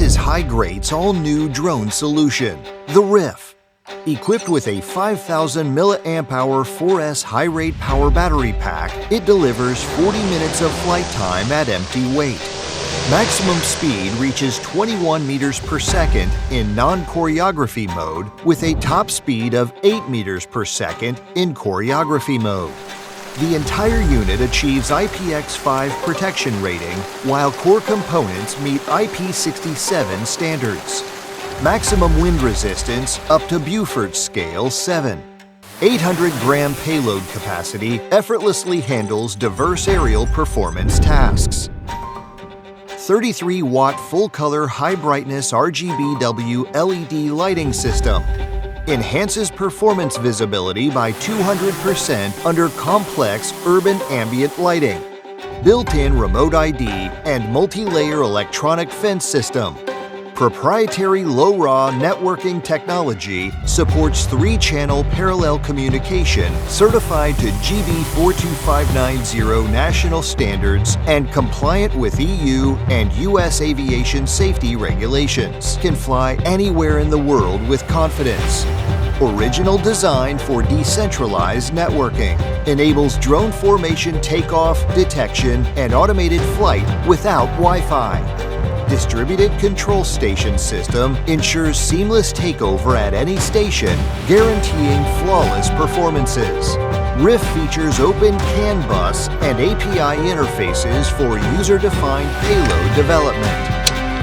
is High-Grade's all-new drone solution, the RIFF. Equipped with a 5,000 mAh 4S high-rate power battery pack, it delivers 40 minutes of flight time at empty weight. Maximum speed reaches 21 meters per second in non-choreography mode with a top speed of 8 meters per second in choreography mode. The entire unit achieves IPX5 protection rating, while core components meet IP67 standards. Maximum wind resistance up to Beaufort Scale 7. 800-gram payload capacity effortlessly handles diverse aerial performance tasks. 33-watt full-color high-brightness RGBW LED lighting system enhances performance visibility by 200% under complex urban ambient lighting. Built-in remote ID and multi-layer electronic fence system. Proprietary low-raw networking technology supports 3-channel parallel communication certified to GB 42590 national standards and compliant with EU and US aviation safety regulations. Can fly anywhere in the world with confidence. Original design for decentralized networking. Enables drone formation takeoff, detection, and automated flight without Wi-Fi. Distributed control station system ensures seamless takeover at any station, guaranteeing flawless performances. RIFF features open CAN bus and API interfaces for user-defined payload development.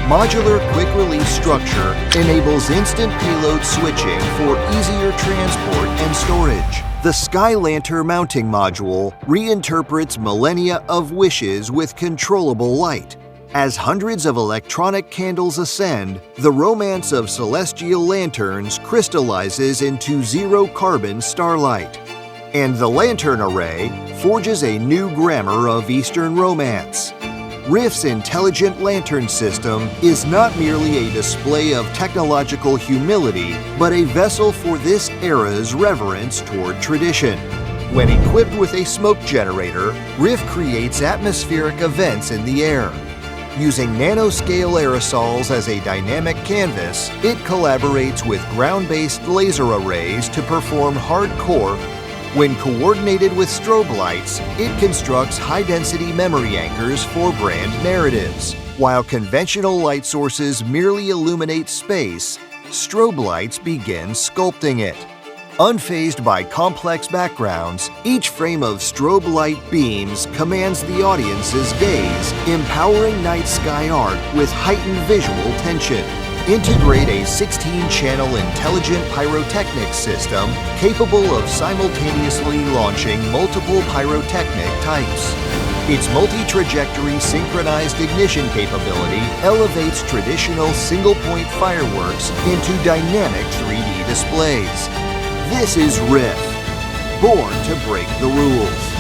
Modular quick-release structure enables instant payload switching for easier transport and storage. The Sky Lantern mounting module reinterprets millennia of wishes with controllable light. As hundreds of electronic candles ascend, the romance of celestial lanterns crystallizes into zero-carbon starlight. And the lantern array forges a new grammar of Eastern romance. RIFF's intelligent lantern system is not merely a display of technological humility, but a vessel for this era's reverence toward tradition. When equipped with a smoke generator, RIFF creates atmospheric events in the air. Using nanoscale aerosols as a dynamic canvas, it collaborates with ground-based laser arrays to perform hardcore. When coordinated with strobe lights, it constructs high-density memory anchors for brand narratives. While conventional light sources merely illuminate space, strobe lights begin sculpting it. Unfazed by complex backgrounds, each frame of strobe light beams commands the audience's gaze, empowering night sky art with heightened visual tension. Integrate a 16-channel intelligent pyrotechnic system capable of simultaneously launching multiple pyrotechnic types. Its multi-trajectory synchronized ignition capability elevates traditional single-point fireworks into dynamic 3D displays. This is RIFF, born to break the rules.